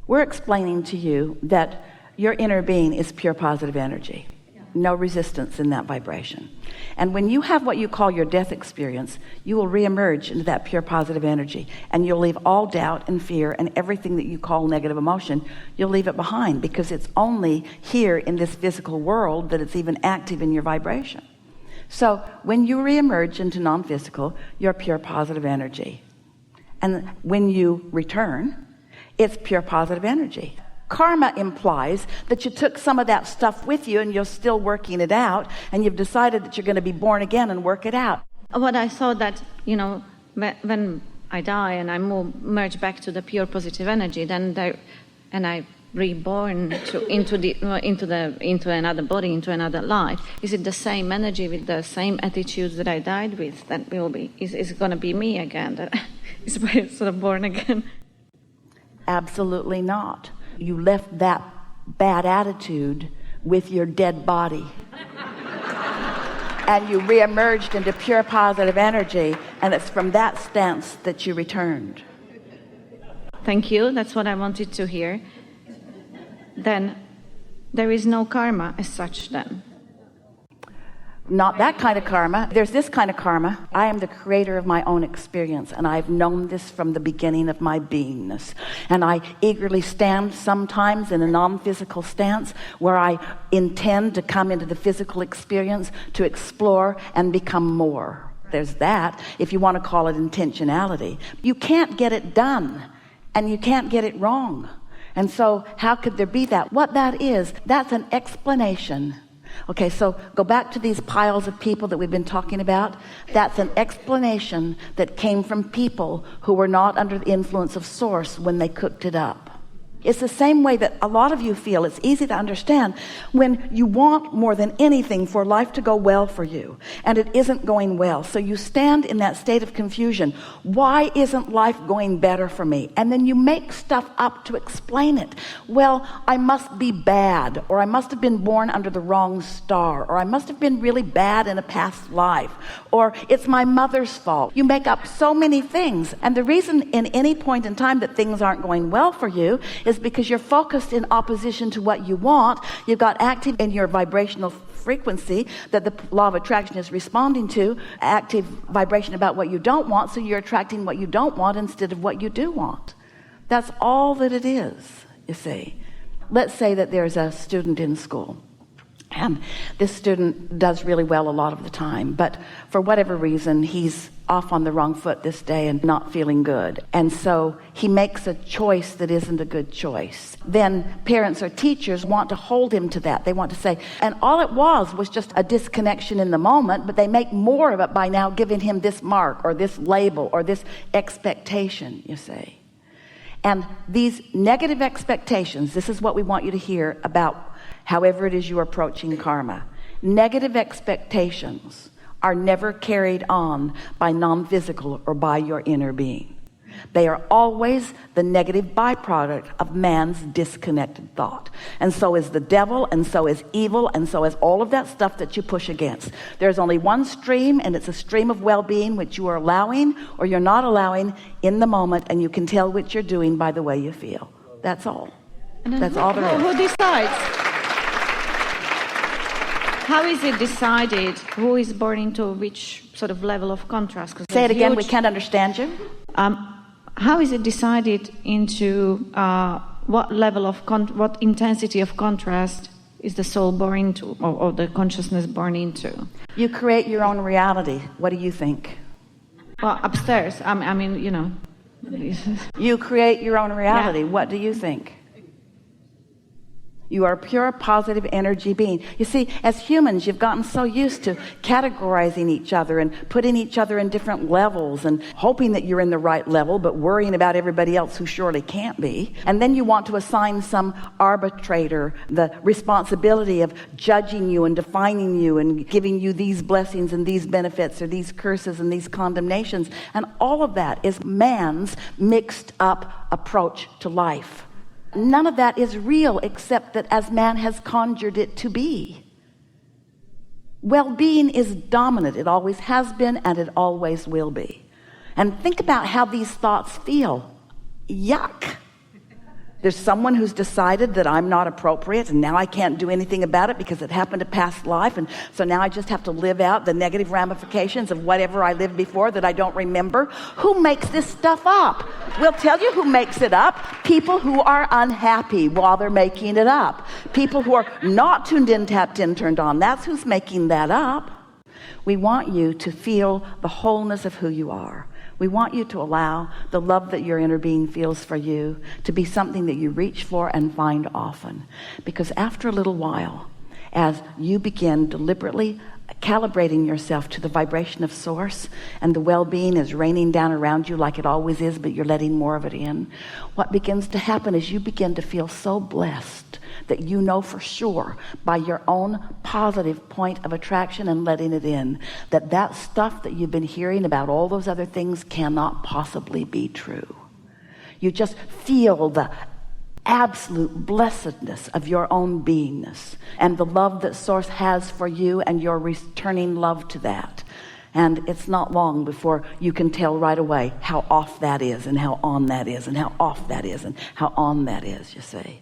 We're explaining to you that your inner being is pure positive energy. No resistance in that vibration. And when you have what you call your death experience, you will reemerge into that pure positive energy, and you'll leave all doubt and fear and everything that you call negative emotion. You'll leave it behind, because it's only here in this physical world that it's even active in your vibration. So when you reemerge into non-physical, you're pure positive energy. And when you return, it's pure positive energy. Karma implies that you took some of that stuff with you and you're still working it out, and you've decided that you're going to be born again and work it out. What I thought that, when I die and I merge back to the pure positive energy, and I reborn into another body, into another life. Is it the same energy with the same attitudes that I died with that will be? Is it going to be me again? That is sort of born again? Absolutely not. You left that bad attitude with your dead body. And you reemerged into pure positive energy, and it's from that stance that you returned. Thank you. That's what I wanted to hear. Then there is no karma as such then. Not that kind of karma. There's this kind of karma. I am the creator of my own experience, and I've known this from the beginning of my beingness. And I eagerly stand sometimes in a non-physical stance where I intend to come into the physical experience to explore and become more. There's that, if you want to call it intentionality. You can't get it done, and you can't get it wrong. And so how could there be that? What that is, that's an explanation. Okay, so go back to these piles of people that we've been talking about. That's an explanation that came from people who were not under the influence of source when they cooked it up. It's the same way that a lot of you feel. It's easy to understand when you want more than anything for life to go well for you, and it isn't going well. So you stand in that state of confusion. Why isn't life going better for me? And then you make stuff up to explain it. Well, I must be bad, or I must have been born under the wrong star, or I must have been really bad in a past life, or it's my mother's fault. You make up so many things. And the reason in any point in time that things aren't going well for you is because you're focused in opposition to what you want. You've got active in your vibrational frequency that the law of attraction is responding to, active vibration about what you don't want, so you're attracting what you don't want instead of what you do want. That's all that it is, you see. Let's say that there's a student in school, and this student does really well a lot of the time, but for whatever reason, he's off on the wrong foot this day and not feeling good. And so he makes a choice that isn't a good choice. Then parents or teachers want to hold him to that. They want to say, and all it was just a disconnection in the moment, but they make more of it by now giving him this mark or this label or this expectation, you see. And these negative expectations, this is what we want you to hear about however it is you're approaching karma. Negative expectations are never carried on by non-physical or by your inner being. They are always the negative byproduct of man's disconnected thought. And so is the devil, and so is evil, and so is all of that stuff that you push against. There's only one stream, and it's a stream of well-being which you are allowing or you're not allowing in the moment, and you can tell what you're doing by the way you feel. That's all. That's all there is. Who decides? How is it decided who is born into which sort of level of contrast? Say it again, we can't understand you. How is it decided into what level of what intensity of contrast is the soul born into, or the consciousness born into? You create your own reality. What do you think? Well, upstairs. I mean, You create your own reality. Yeah. What do you think? You are a pure positive energy being. You see, as humans, you've gotten so used to categorizing each other and putting each other in different levels and hoping that you're in the right level, but worrying about everybody else who surely can't be. And then you want to assign some arbitrator the responsibility of judging you and defining you and giving you these blessings and these benefits or these curses and these condemnations. And all of that is man's mixed up approach to life. None of that is real except that as man has conjured it to be. Well-being is dominant. It always has been and it always will be. And think about how these thoughts feel. Yuck. There's someone who's decided that I'm not appropriate, and now I can't do anything about it because it happened to past life, and so now I just have to live out the negative ramifications of whatever I lived before that I don't remember. Who makes this stuff up? We'll tell you who makes it up. People who are unhappy while they're making it up. People who are not tuned in, tapped in, turned on. That's who's making that up. We want you to feel the wholeness of who you are. We want you to allow the love that your inner being feels for you to be something that you reach for and find often. Because after a little while, as you begin deliberately calibrating yourself to the vibration of source, and the well-being is raining down around you like it always is, but you're letting more of it in, what begins to happen is you begin to feel so blessed that you know for sure by your own positive point of attraction and letting it in, that that stuff that you've been hearing about all those other things cannot possibly be true. You just feel the absolute blessedness of your own beingness and the love that source has for you, and you're returning love to that. And it's not long before you can tell right away how off that is, and how on that is, and how off that is, and how on that is, you see.